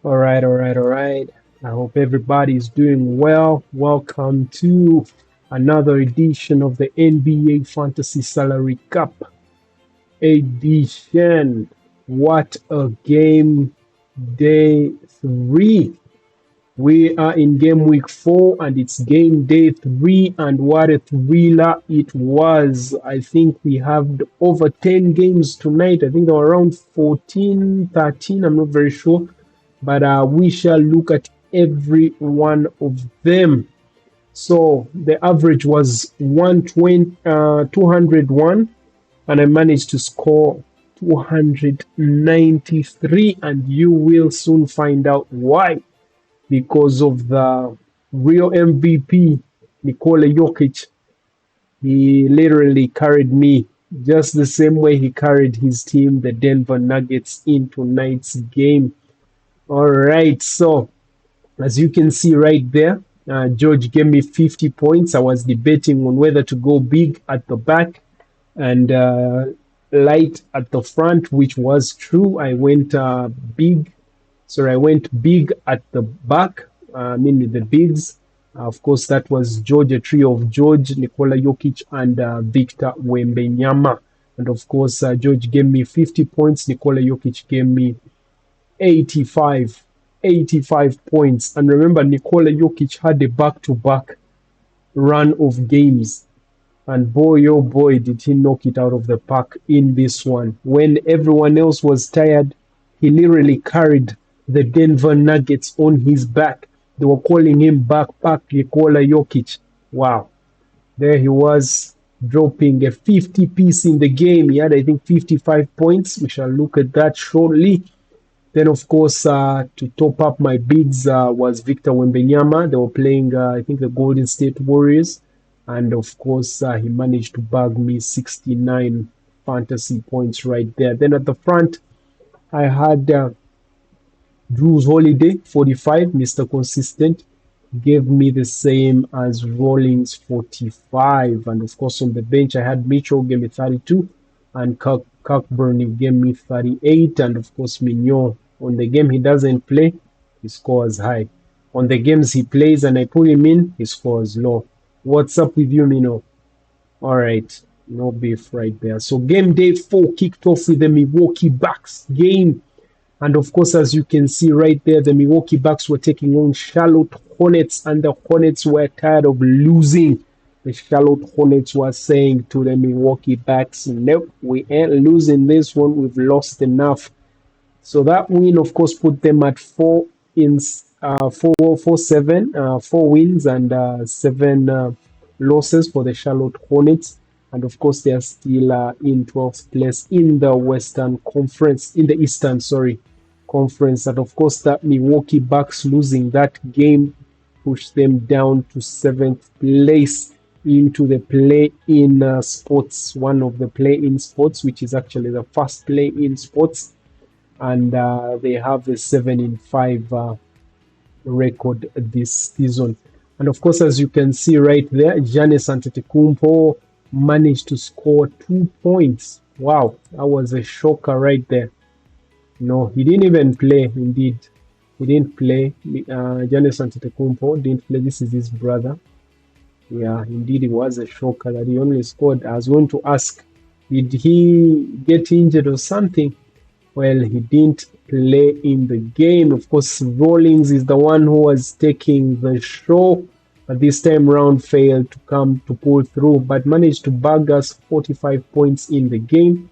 All right. I hope everybody's doing well. Welcome to another edition of the NBA Fantasy Salary Cup edition. What a game, day 3. We are in game week 4 and it's game day 3, and what a thriller it was. I think we have over 10 games tonight. I think there were around 14, 13, I'm not very sure. But we shall look at every one of them. So the average was 201, and I managed to score 293, and you will soon find out why. Because of the real MVP, Nikola Jokić. He literally carried me just the same way he carried his team, the Denver Nuggets, in tonight's game. All right, so as you can see right there, George gave me 50 points. I was debating on whether to go big at the back and light at the front, which was true. I went big. Sorry, I went big at the back, with the bigs. Of course, that was George, a trio of George, Nikola Jokić, and Victor Wembanyama. And of course, George gave me 50 points. Nikola Jokić gave me 85 points. And remember, Nikola Jokić had a back-to-back run of games, and boy oh boy did he knock it out of the park in this one. When everyone else was tired, he literally carried the Denver Nuggets on his back. They were calling him backpack Nikola Jokić. Wow, there he was, dropping a 50 piece in the game. He had, I think, 55 points. We shall look at that shortly. Then, of course, to top up my bids was Victor Wembanyama. They were playing, I think, the Golden State Warriors. And, of course, he managed to bag me 69 fantasy points right there. Then at the front, I had Drew's Holiday, 45, Mr. Consistent. Gave me the same as Rollins, 45. And, of course, on the bench, I had Mitchell, gave me 32. And Cockburn gave me 38, and of course Mignon. On the game he doesn't play, he scores high. On the games he plays and I put him in, he scores low. What's up with you, Mino? Alright, no beef right there. So game day 4 kicked off with the Milwaukee Bucks game. And of course, as you can see right there, the Milwaukee Bucks were taking on Charlotte Hornets, and the Hornets were tired of losing. The Charlotte Hornets were saying to the Milwaukee Bucks, nope, we ain't losing this one. We've lost enough. So that win, of course, put them at 4 wins and 7 losses for the Charlotte Hornets. And of course, they are still in 12th place in the Eastern Conference. And of course, that Milwaukee Bucks losing that game pushed them down to 7th place into the play-in spots, one of the play-in spots, which is actually the first play-in spots. And they have a 7-5 record this season. And of course, as you can see right there, Giannis Antetokounmpo managed to score 2 points. Wow, that was a shocker right there. No, he didn't even play, indeed. He didn't play. Giannis Antetokounmpo didn't play. This is his brother. Yeah, indeed, it was a shocker that he only scored. I was going to ask, did he get injured or something? Well, he didn't play in the game. Of course, Rollins is the one who was taking the show, but this time round failed to pull through, but managed to bag us 45 points in the game.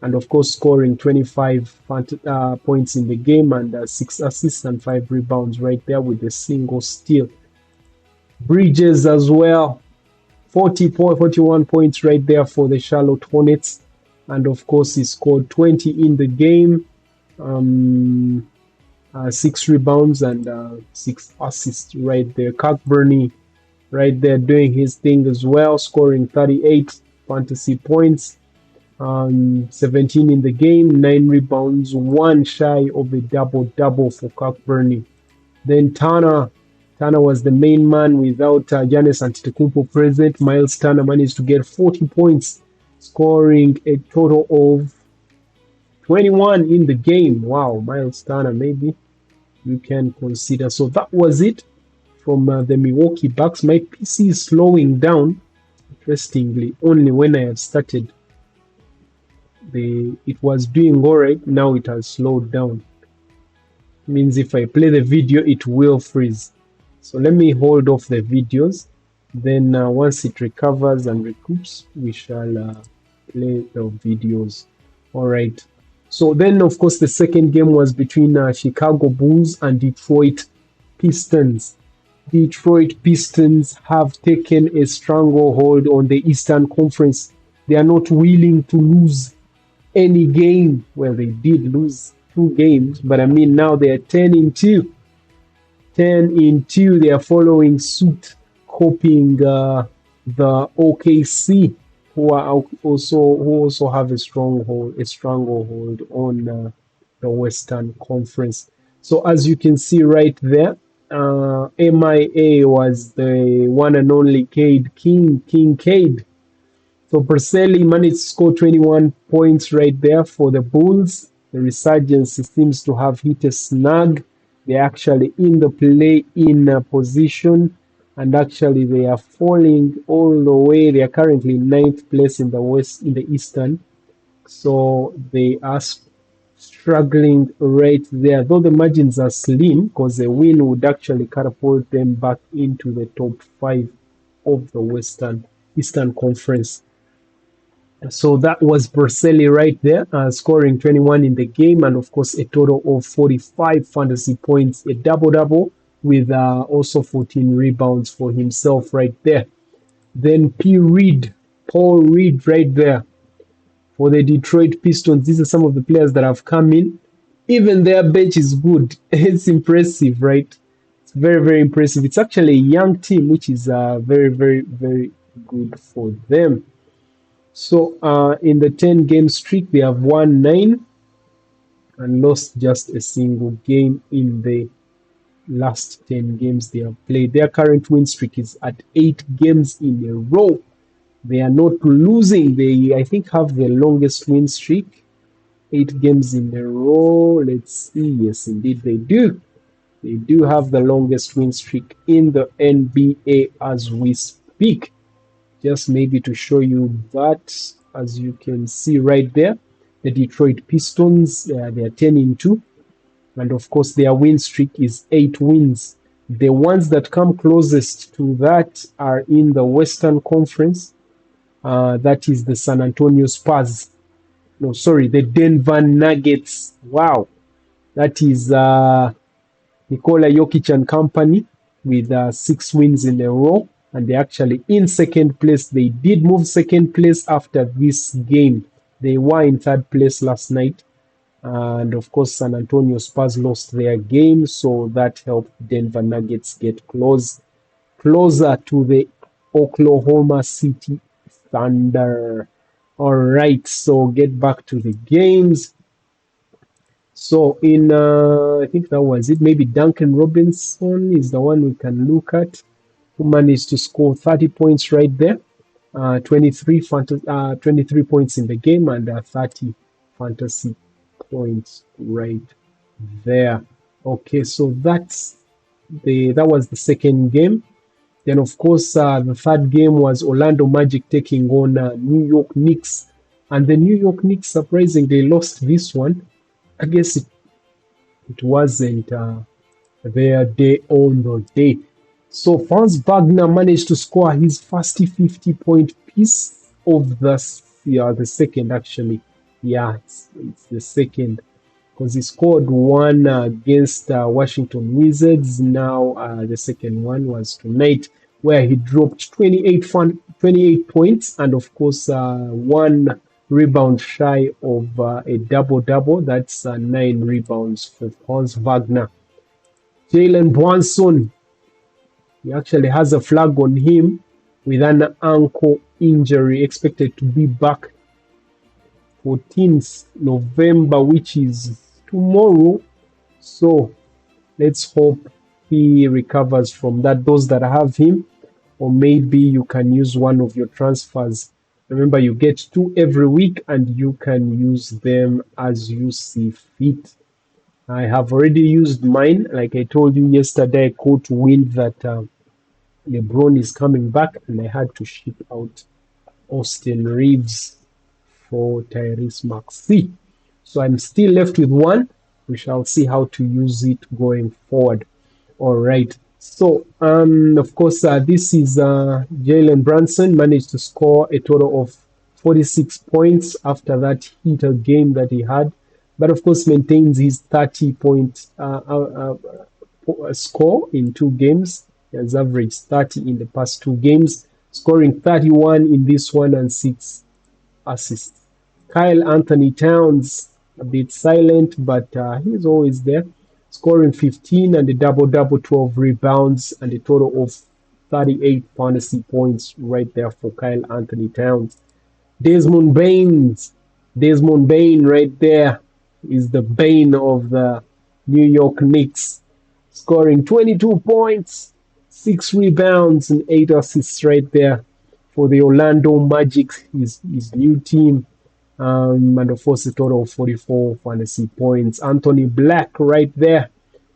And of course, scoring 25 points in the game and 6 assists and 5 rebounds right there with a single steal. Bridges as well, 41 points right there for the Charlotte Hornets. and of course he scored 20 in the game, 6 rebounds and 6 assists right there. Cockburney right there doing his thing as well, scoring 38 fantasy points, 17 in the game, 9 rebounds, 1 shy of a double-double for Cockburney. Then Turner was the main man without Giannis Antetokounmpo present. Miles Turner managed to get 40 points, scoring a total of 21 in the game. Wow, Miles Turner, maybe you can consider. So that was it from the Milwaukee Bucks. My PC is slowing down, interestingly, only when I have started. It was doing alright, now it has slowed down. Means if I play the video, it will freeze. So let me hold off the videos. Then once it recovers and recoups, we shall play the videos. Alright. So then, of course, the second game was between Chicago Bulls and Detroit Pistons. Detroit Pistons have taken a stranglehold on the Eastern Conference. They are not willing to lose any game. Well, they did lose 2 games, but I mean now they are 10-2. 10-2. They are following suit, copying the OKC, who also have a stranglehold on the Western Conference. So as you can see right there, MIA was the one and only King Cade. So Berselli managed to score 21 points right there for the Bulls. The resurgence seems to have hit a snag. They're actually in the play-in position, and actually they are falling all the way. They are currently 9th place in the Eastern. So they are struggling right there, though the margins are slim, because a win would actually catapult them back into the top 5 of the Eastern Conference. So that was Berselli right there, scoring 21 in the game, and of course a total of 45 fantasy points, a double-double, with also 14 rebounds for himself right there. Then Paul Reed right there for the Detroit Pistons. These are some of the players that have come in. Even their bench is good. It's impressive, right? It's very, very impressive. It's actually a young team, which is very, very, very good for them. So in the 10-game streak, they have won 9 and lost just a single game in the last 10 games they have played. Their current win streak is at 8 games in a row. They are not losing. They, I think, have the longest win streak, 8 games in a row. Let's see. Yes, indeed, they do. They do have the longest win streak in the NBA as we speak. Just maybe to show you that, as you can see right there, the Detroit Pistons, they are 10-2. And of course, their win streak is 8 wins. The ones that come closest to that are in the Western Conference. That is the San Antonio Spurs. No, sorry, the Denver Nuggets. Wow. That is Nikola Jokić and company with 6 wins in a row. And they're actually in second place. They did move second place after this game. They were in third place last night. And of course, San Antonio Spurs lost their game. So that helped Denver Nuggets get closer to the Oklahoma City Thunder. All right, so get back to the games. So in, I think that was it. Maybe Duncan Robinson is the one we can look at, who managed to score 30 points right there. 23 points in the game and 30 fantasy points right there. Okay, so that was the second game. Then of course the third game was Orlando Magic taking on New York Knicks, and the New York Knicks surprisingly lost this one. I guess it wasn't their day on the day. So Franz Wagner managed to score his first 50-point piece of the second, actually. Yeah, it's the second, because he scored one against Washington Wizards. Now the second one was tonight, where he dropped 28 points and of course one rebounds shy of a double-double. That's 9 rebounds for Hans Wagner. Jalen Brunson, he actually has a flag on him with an ankle injury, expected to be back 14th November, which is tomorrow. So let's hope he recovers from that. Those that have him, or maybe you can use one of your transfers. Remember, you get 2 every week and you can use them as you see fit. I have already used mine. Like I told you yesterday, I caught wind that LeBron is coming back, and I had to ship out Austin Reeves for Tyrese Maxey. So I'm still left with one. We shall see how to use it going forward. All right. So, of course, this is Jalen Brunson managed to score a total of 46 points after that heater game that he had. But, of course, maintains his 30-point score in 2 games. He has averaged 30 in the past 2 games, scoring 31 in this one and 6 assists. Kyle Anthony Towns, a bit silent, but he's always there, scoring 15 and a double-double, 12 rebounds, and a total of 38 fantasy points right there for Kyle Anthony Towns. Desmond Bain right there is the bane of the New York Knicks, scoring 22 points, 6 rebounds, and 8 assists right there for the Orlando Magic, his new team. And of course, a total of 44 fantasy points. Anthony Black right there,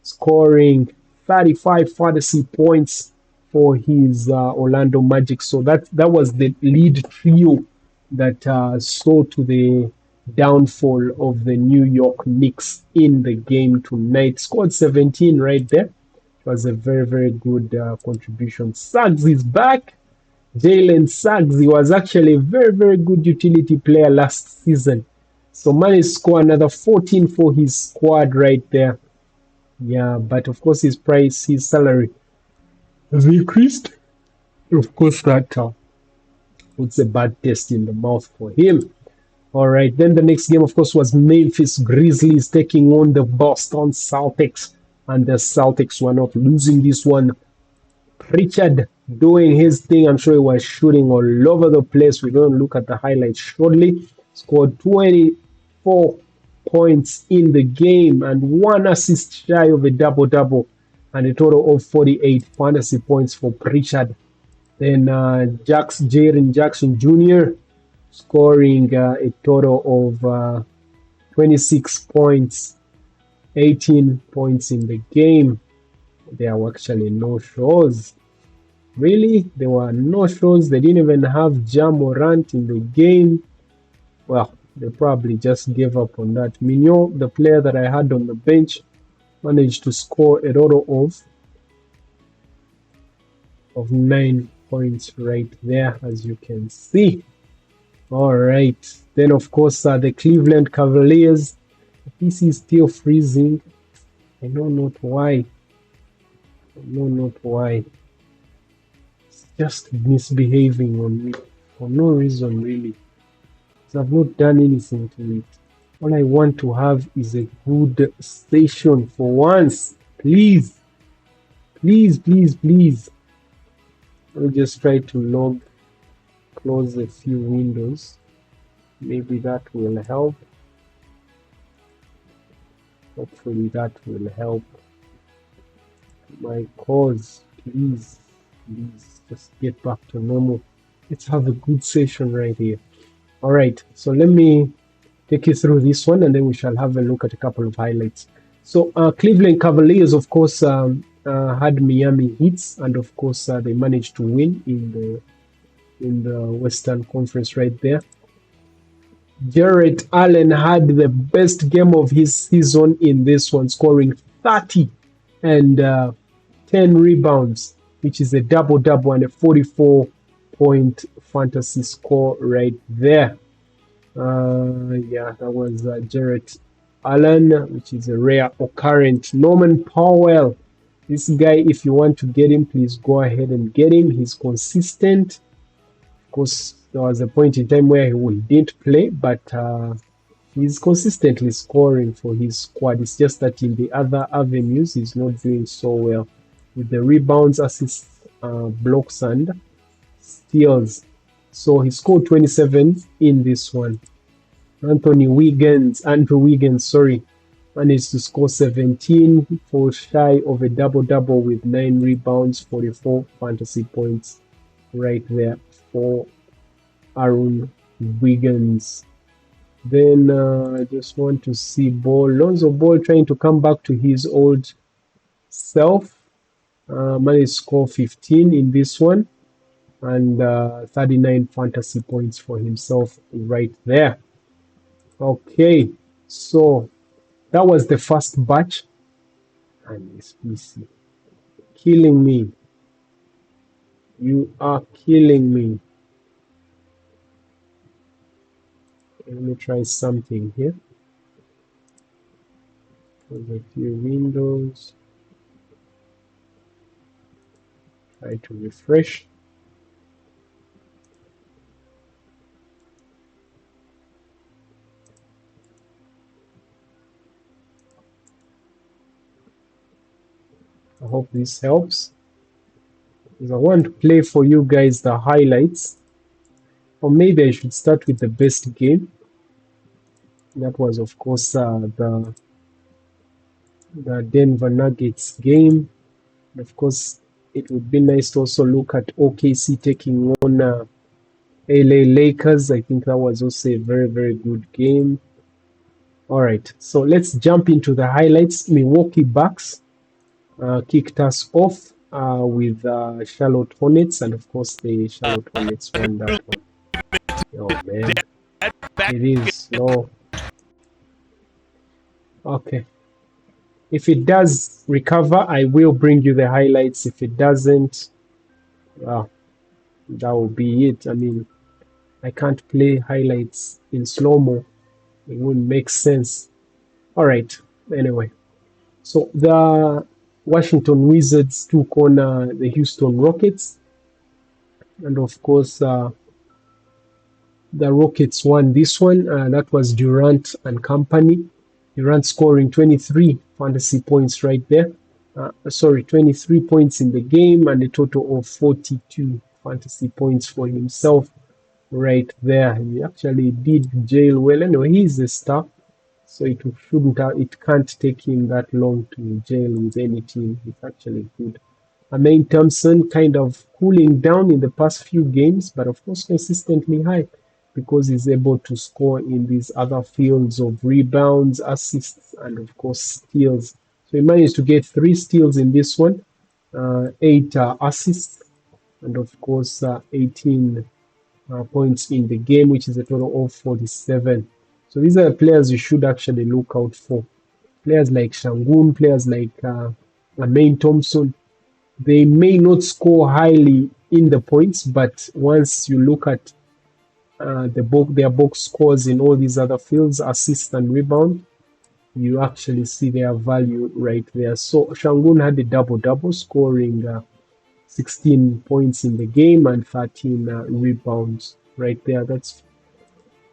scoring 35 fantasy points for his Orlando Magic. So that was the lead trio that saw to the downfall of the New York Knicks in the game tonight. Scored 17 right there. It was a very, very good contribution. Suggs is back. Jalen Suggs, he was actually a very, very good utility player last season. So managed to score another 14 for his squad right there. Yeah, but of course his salary has increased. Of course that puts a bad taste in the mouth for him. All right, then the next game, of course, was Memphis Grizzlies taking on the Boston Celtics. And the Celtics were not losing this one. Pritchard doing his thing. I'm sure he was shooting all over the place. We're going to look at the highlights shortly. Scored 24 points in the game and 1 assist shy of a double-double and a total of 48 fantasy points for Pritchard. Then Jaren Jackson Jr. scoring a total of 26 points, 18 points in the game. There were actually no shows. Really? There were no shows. They didn't even have Ja Morant in the game. Well, they probably just gave up on that. Mignon, the player that I had on the bench, managed to score a total of 9 points right there, as you can see. All right. Then, of course, the Cleveland Cavaliers. This is still freezing. I know not why. It's just misbehaving on me for no reason, really. I've not done anything to it. All I want to have is a good station for once. Please. I'll just try to close a few windows. Maybe that will help. Hopefully that will help my cause. Please just get back to normal. Let's have a good session right here. All right, so let me take you through this one and then we shall have a look at a couple of highlights. So Cleveland Cavaliers, of course, had Miami Heats, and of course they managed to win in the Western Conference right there. Jarrett Allen had the best game of his season in this one, scoring 30 and 10 rebounds, which is a double-double and a 44-point fantasy score right there. Yeah, that was Jarrett Allen, which is a rare occurrence. Norman Powell, this guy, if you want to get him, please go ahead and get him. He's consistent. Of course, there was a point in time where he didn't play, but he's consistently scoring for his squad. It's just that in the other avenues, he's not doing so well with the rebounds, assists, blocks, and steals. So he scored 27 in this one. Andrew Wiggins, managed to score 17, fall shy of a double-double with 9 rebounds, 44 fantasy points right there for Aaron Wiggins. Then I just want to see Lonzo Ball trying to come back to his old self. Managed to score 15 in this one and 39 fantasy points for himself right there. Okay, so that was the first batch. And this PC killing me. You are killing me. Let me try something here. There's a few windows. Try to refresh. I hope this helps. Because I want to play for you guys the highlights. Or maybe I should start with the best game. That was, of course, the Denver Nuggets game. And of course, it would be nice to also look at OKC taking on LA Lakers. I think that was also a very, very good game. All right, so let's jump into the highlights. Milwaukee Bucks kicked us off with Charlotte Hornets, and of course the Charlotte Hornets won that one. Oh man, it is slow. Okay, if it does recover, I will bring you the highlights. If it doesn't, well, that will be it. I mean, I can't play highlights in slow-mo. It wouldn't make sense. All right, anyway. So the Washington Wizards took on the Houston Rockets. And of course, the Rockets won this one. That was Durant and company. Durant scoring 23 fantasy points right there. 23 points in the game and a total of 42 fantasy points for himself right there. He actually did jail well. Anyway, he's a star, so it can't take him that long to jail with any team. It's actually good. Amin Thompson kind of cooling down in the past few games, but of course consistently high because he's able to score in these other fields of rebounds, assists, and of course steals. So he managed to get 3 steals in this one, 8 assists, and of course 18 points in the game, which is a total of 47. So these are the players you should actually look out for. Players like Shangun, players like Amin Thompson. They may not score highly in the points, but once you look at their box scores in all these other fields, assist and rebound, you actually see their value right there. So Shangun had a double-double, scoring 16 points in the game and 13 rebounds right there. That's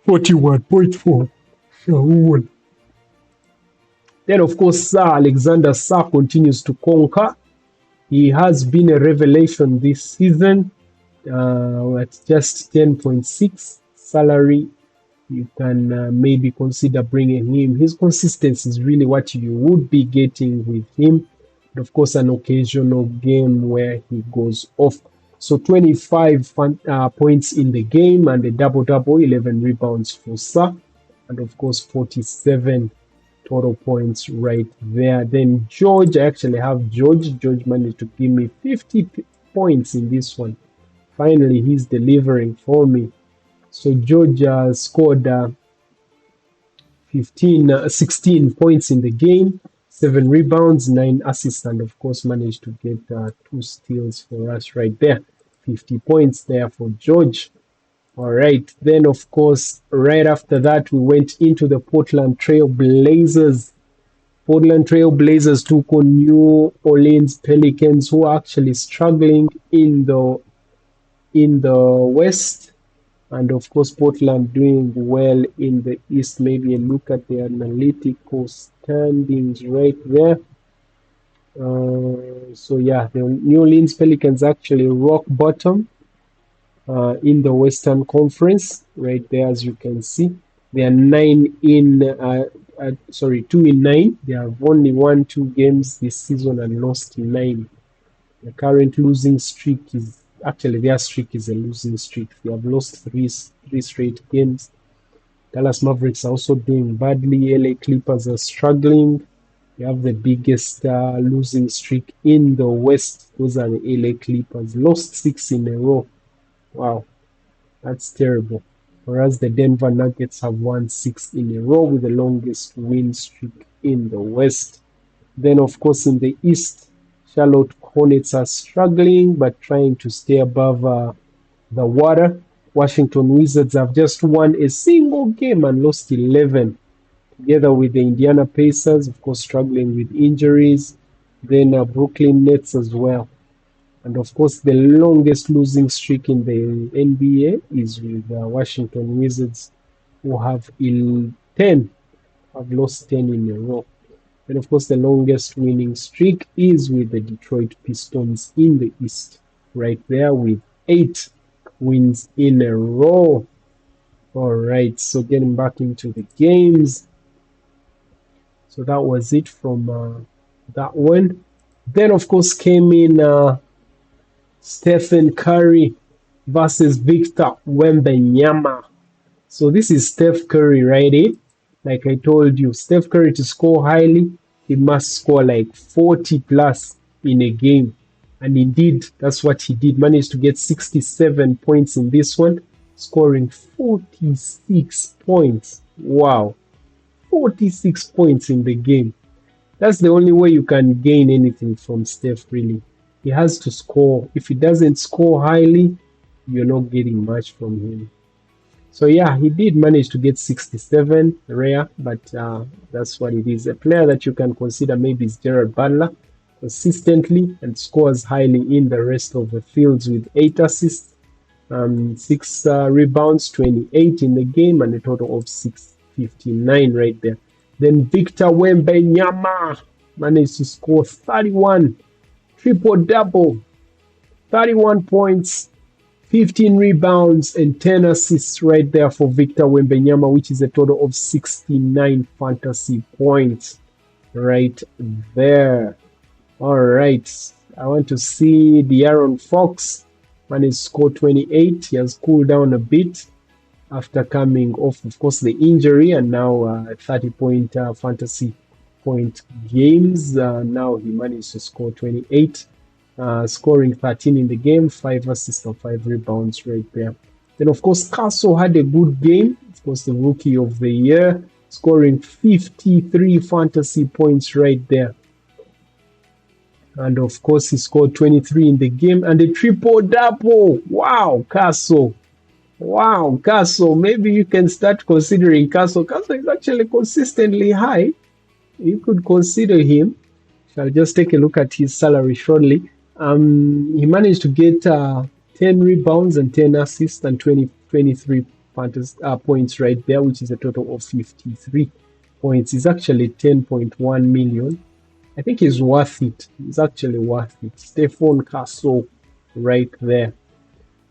41.4 Shangun. Then, of course, Alexander Sarr continues to conquer. He has been a revelation this season at just 10.6 salary. You can maybe consider bringing him. His consistency is really what you would be getting with him. And of course, an occasional game where he goes off. So 25 points in the game and a double-double, 11 rebounds for Sarr. And of course, 47 total points right there. Then George, I actually have George. George managed to give me 50 points in this one. Finally, he's delivering for me. So George scored 16 points in the game, 7 rebounds, 9 assists, and of course managed to get 2 steals for us right there. 50 points there for George. All right, then of course, right after that, we went into the Portland Trail Blazers. Portland Trail Blazers took on New Orleans Pelicans, who are actually struggling in the West. And of course, Portland doing well in the East. Maybe a look at the analytical standings right there. So yeah, the New Orleans Pelicans actually rock bottom in the Western Conference right there, as you can see. They are 2-9. They have only won 2 games this season and lost 9. The current losing streak is actually their streak is a losing streak. They have lost three straight games. Dallas Mavericks are also doing badly. LA Clippers are struggling. They have the biggest losing streak in the West. Those are the LA Clippers. Lost 6 in a row. Wow, that's terrible. Whereas the Denver Nuggets have won 6 in a row with the longest win streak in the West. Then, of course, in the East, Charlotte Hornets are struggling but trying to stay above the water. Washington Wizards have just won a single game and lost 11, together with the Indiana Pacers, of course, struggling with injuries. Then Brooklyn Nets as well. And of course, the longest losing streak in the NBA is with Washington Wizards, who have 10, have lost 10 in a row. And of course, the longest winning streak is with the Detroit Pistons in the East, right there with 8 wins in a row. All right, so getting back into the games. So that was it from that one. Then, of course, came in Stephen Curry versus Victor Wembanyama. So this is Steph Curry, right? Like I told you, Steph Curry to score highly, he must score like 40 plus in a game. And indeed, that's what he did. Managed to get 67 points in this one, scoring 46 points. Wow. 46 points in the game. That's the only way you can gain anything from Steph, really. He has to score. If he doesn't score highly, you're not getting much from him. So yeah, he did manage to get 67, rare, but that's what it is. A player that you can consider maybe is Gerald Butler, consistently and scores highly in the rest of the fields with 8 assists, 6 rebounds, 28 in the game, and a total of 659 right there. Then Victor Wembanyama managed to score 31, triple-double, 31 points, 15 rebounds, and 10 assists right there for Victor Wembanyama, which is a total of 69 fantasy points right there. All right, I want to see De'Aaron Fox managed to score 28. He has cooled down a bit after coming off, of course, the injury, and now 30-point fantasy point games. Now he managed to score 28, scoring 13 in the game, 5 assists and 5 rebounds right there. Then, of course, Castle had a good game, of course, the rookie of the year, scoring 53 fantasy points right there. And of course, he scored 23 in the game and a triple-double. Wow, Castle. Wow, Castle. Maybe you can start considering Castle. Castle is actually consistently high. You could consider him. I'll just take a look at his salary shortly. He managed to get 10 rebounds and 10 assists and 23 points right there, which is a total of 53 points. He's actually 10.1 million. I think he's worth it. He's actually worth it. Stephon Castle right there.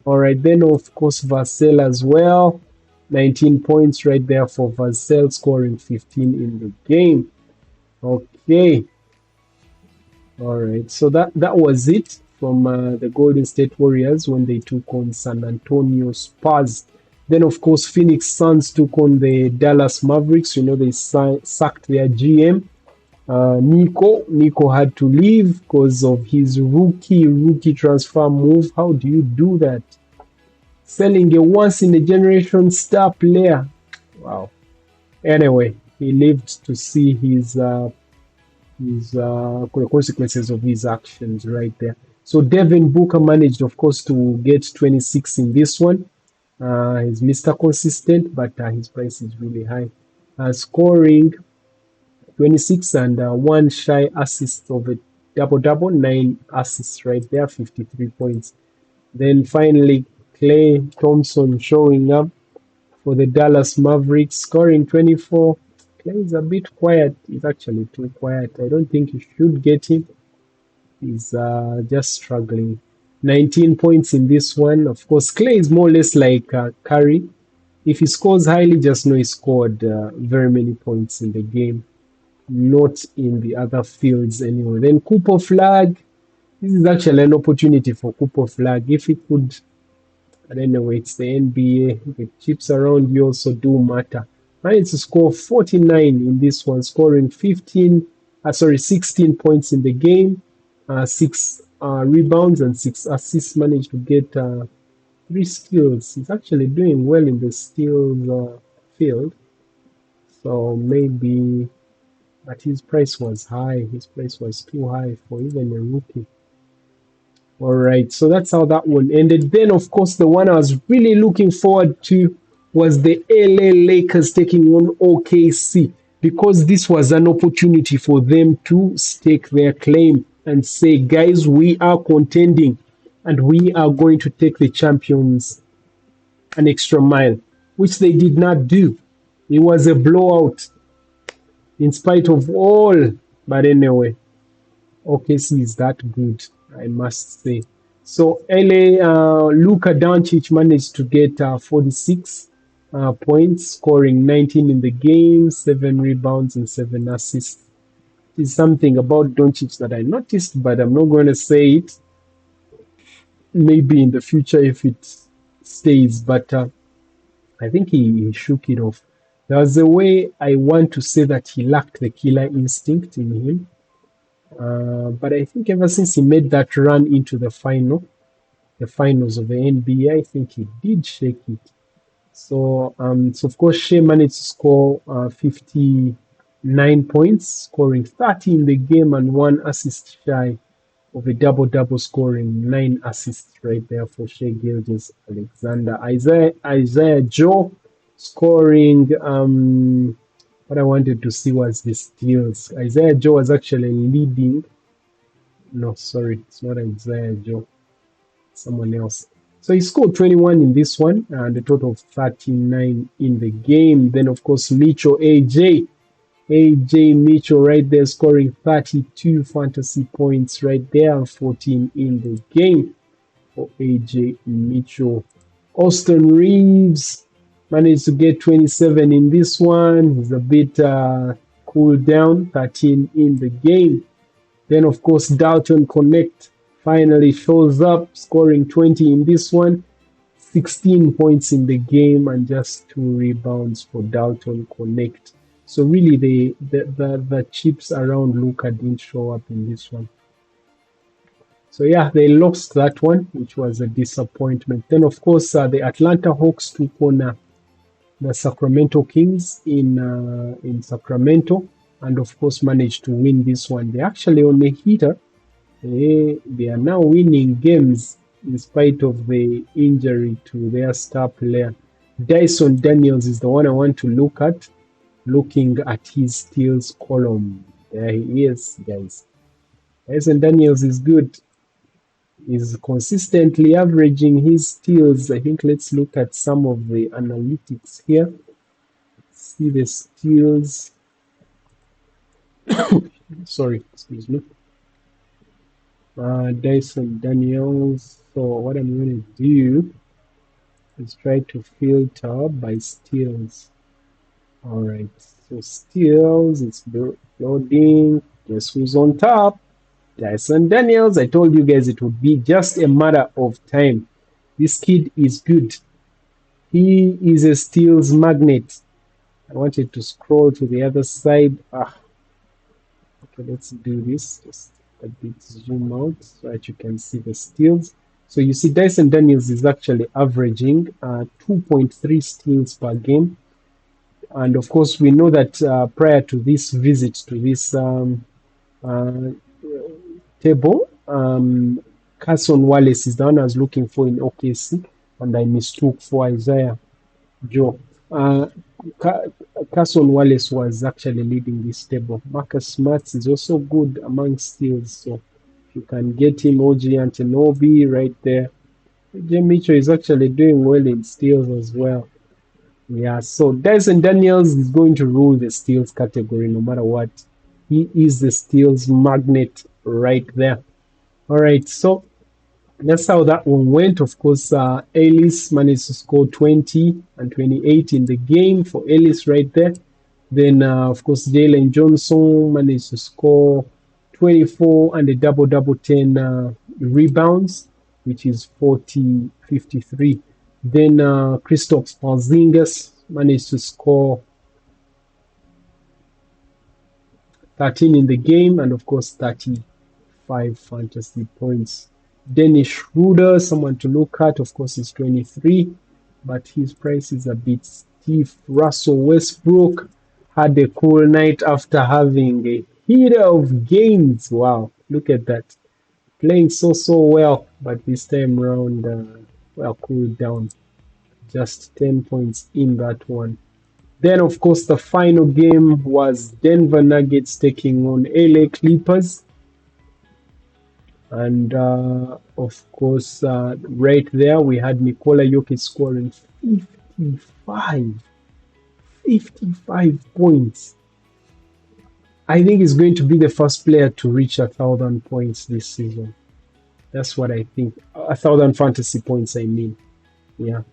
All right, then of course Vassell as well. 19 points right there for Vassell, scoring 15 in the game. Okay. All right, so that was it from the Golden State Warriors when they took on San Antonio Spurs. Then, of course, Phoenix Suns took on the Dallas Mavericks. You know, they sacked their GM. Nico had to leave because of his rookie transfer move. How do you do that? Selling a once-in-a-generation star player. Wow. Anyway, he lived to see his consequences of his actions right there. So Devin Booker managed, of course, to get 26 in this one. He's Mr. Consistent, but his price is really high. Scoring 26 and 1 shy assist of a double-double, 9 assists right there, 53 points. Then finally, Clay Thompson showing up for the Dallas Mavericks, scoring 24. Clay is a bit quiet. He's actually too quiet. I don't think you should get him. He's just struggling. 19 points in this one. Of course, Clay is more or less like Curry. If he scores highly, just know he scored very many points in the game, not in the other fields anyway. Then Cooper Flag. This is actually an opportunity for Cooper Flag. If he could, but anyway, it's the NBA. The chips around you also do matter. Managed to score 49 in this one, scoring 16 points in the game, 6 rebounds and 6 assists. Managed to get 3 steals. He's actually doing well in the steals field. So maybe, but his price was high. His price was too high for even a rookie. All right, so that's how that one ended. Then, of course, the one I was really looking forward to was the LA Lakers taking on OKC, because this was an opportunity for them to stake their claim and say, guys, we are contending and we are going to take the champions an extra mile, which they did not do. It was a blowout in spite of all. But anyway, OKC is that good, I must say. So LA, Luka Doncic managed to get 46 points, scoring 19 in the game, 7 rebounds and 7 assists. It is something about Doncic that I noticed, but I'm not going to say it. Maybe in the future if it stays, but I think he shook it off. There was a way I want to say that he lacked the killer instinct in him. But I think ever since he made that run into the finals of the NBA, I think he did shake it. So of course, Shea managed to score 59 points, scoring 30 in the game and 1 assist shy of a double-double, scoring 9 assists right there for Shea Gilgeous-Alexander. Isaiah Joe scoring what I wanted to see was the steals. Isaiah Joe was actually leading. No, sorry, it's not Isaiah Joe. Someone else. So he scored 21 in this one and a total of 39 in the game. Then, of course, Mitchell, AJ Mitchell right there scoring 32 fantasy points right there and 14 in the game for AJ Mitchell. Austin Reeves managed to get 27 in this one. He's a bit cooled down, 13 in the game. Then, of course, Dalton Connect finally shows up, scoring 20 in this one, 16 points in the game, and just 2 rebounds for Dalton Connect. So really, the chips around Luka didn't show up in this one. So yeah, they lost that one, which was a disappointment. Then, of course, the Atlanta Hawks took on the Sacramento Kings in Sacramento, and of course managed to win this one. They're actually on a heater. They are now winning games in spite of the injury to their star player. Dyson Daniels is the one I want to look at, looking at his steals column. There he is, guys. Dyson Daniels is good. He's consistently averaging his steals. I think let's look at some of the analytics here. See the steals. Sorry, excuse me. Dyson Daniels. So what I'm going to do is try to filter by steals. All right, so steals, it's loading. Guess who's on top? Dyson Daniels. I told you guys it would be just a matter of time. This kid is good. He is a steals magnet. I wanted to scroll to the other side. Okay, let's do this. Just a bit zoom out so that you can see the steals. So you see Dyson Daniels is actually averaging 2.3 steals per game. And of course, we know that prior to this visit to this table, Carson Wallace is the one I was looking for in OKC, and I mistook for Isaiah Joe. Carson Wallace was actually leading this table. Marcus Smart is also good among steals, so if you can get him, OG Ananobi right there, Jay Mitchell is actually doing well in steals as well. Yeah, so Dyson Daniels is going to rule the steals category no matter what. He is the steals magnet right there. All right, so that's how that one went. Of course, Ellis managed to score 20 and 28 in the game for Ellis right there. Then, of course, Jalen Johnson managed to score 24 and a double double 10 rebounds, which is 40 53. Then, Christoph Porzingis managed to score 13 in the game and, of course, 35 fantasy points. Dennis Schroeder, someone to look at, of course, is 23, but his price is a bit steep. Russell Westbrook had a cool night after having a heater of games. Wow, look at that. Playing so well, but this time round, well, cooled down. Just 10 points in that one. Then, of course, the final game was Denver Nuggets taking on LA Clippers. And of course, right there, we had Nikola Jokic scoring 55 points. I think he's going to be the first player to reach 1,000 points this season. That's what I think. 1,000 fantasy points, I mean. Yeah.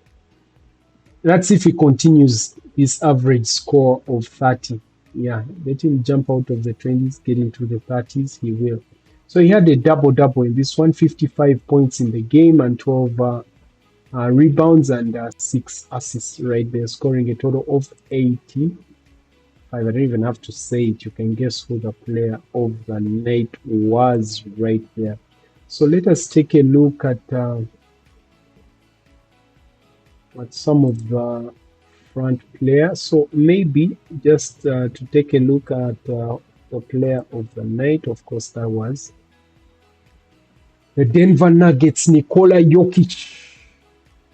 That's if he continues his average score of 30. Yeah, let him jump out of the 20s, get into the 30s, he will. So he had a double-double in this one, 55 points in the game and 12 rebounds and 6 assists right there, scoring a total of 80. I don't even have to say it. You can guess who the player of the night was right there. So let us take a look at some of the front players. So maybe just to take a look at the player of the night, of course, that was the Denver Nuggets, Nikola Jokic,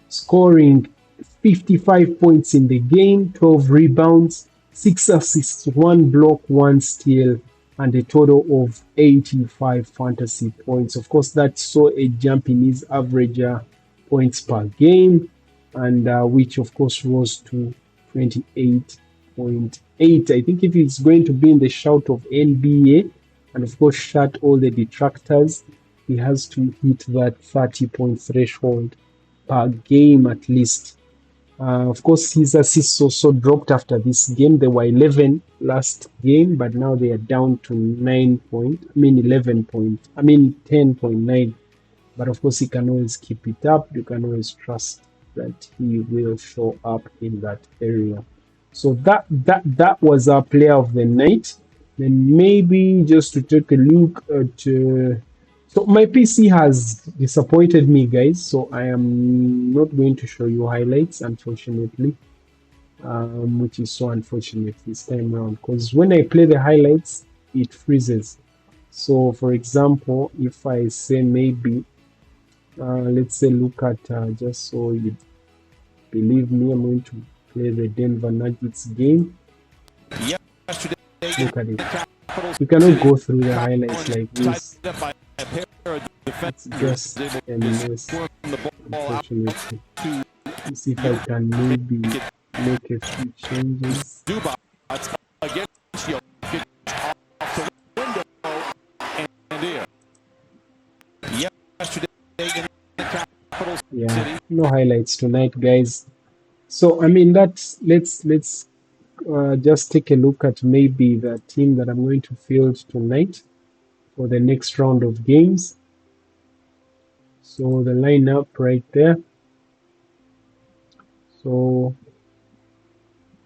scoring 55 points in the game, 12 rebounds, 6 assists, 1 block, 1 steal, and a total of 85 fantasy points. Of course, that saw a jump in his average points per game, and which, of course, rose to 28.8. I think if he's going to be in the shout of NBA, and of course, shut all the detractors, he has to hit that 30-point threshold per game at least. Of course, his assists also dropped after this game. There were 11 last game, but now they are down to 10.9. But of course, he can always keep it up. You can always trust that he will show up in that area. So that was our player of the night. Then maybe just to take a look at. So my PC has disappointed me, guys. So I am not going to show you highlights, unfortunately, which is so unfortunate this time around. Because when I play the highlights, it freezes. So, for example, if I say maybe, let's say, look at just so you believe me, I'm going to play the Denver Nuggets game. Look at it. You cannot go through the highlights like this. It's just a mess, unfortunately. Let's see if I can maybe make a few changes. Yeah, no highlights tonight, guys. So I mean, let's just take a look at maybe the team that I'm going to field tonight for the next round of games. So the lineup right there. So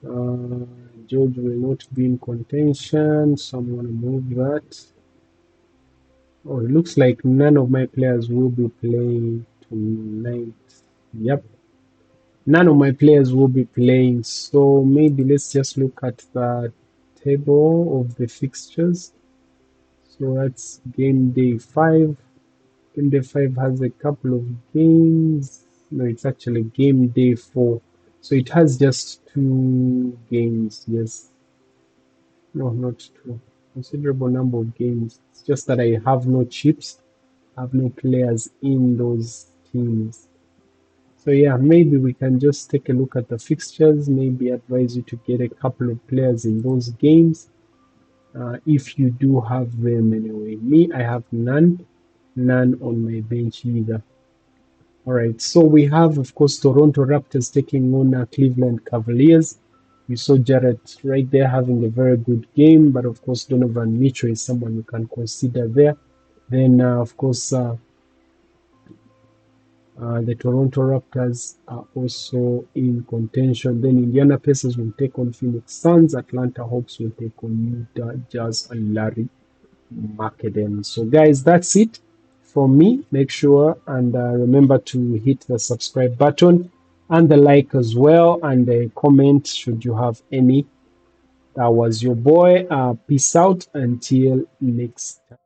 George will not be in contention, so I'm going to move that. Oh, it looks like none of my players will be playing tonight. Yep. None of my players will be playing, so maybe let's just look at the table of the fixtures. So that's game day 5. Game day 5 has a couple of games. No, it's actually game day 4. So it has just 2 games, yes. No, not 2. Considerable number of games. It's just that I have no chips. I have no players in those teams. So yeah, maybe we can just take a look at the fixtures. Maybe advise you to get a couple of players in those games, if you do have them anyway. Me, I have none on my bench either. All right, so we have, of course, Toronto Raptors taking on Cleveland Cavaliers. You saw Jared right there having a very good game, but of course, Donovan Mitchell is someone you can consider there. Then, of course, the Toronto Raptors are also in contention. Then Indiana Pacers will take on Phoenix Suns. Atlanta Hawks will take on Utah Jazz and Larry Marketing. So, guys, that's it from me. Make sure and remember to hit the subscribe button and the like as well, and the comment should you have any. That was your boy. Peace out until next time.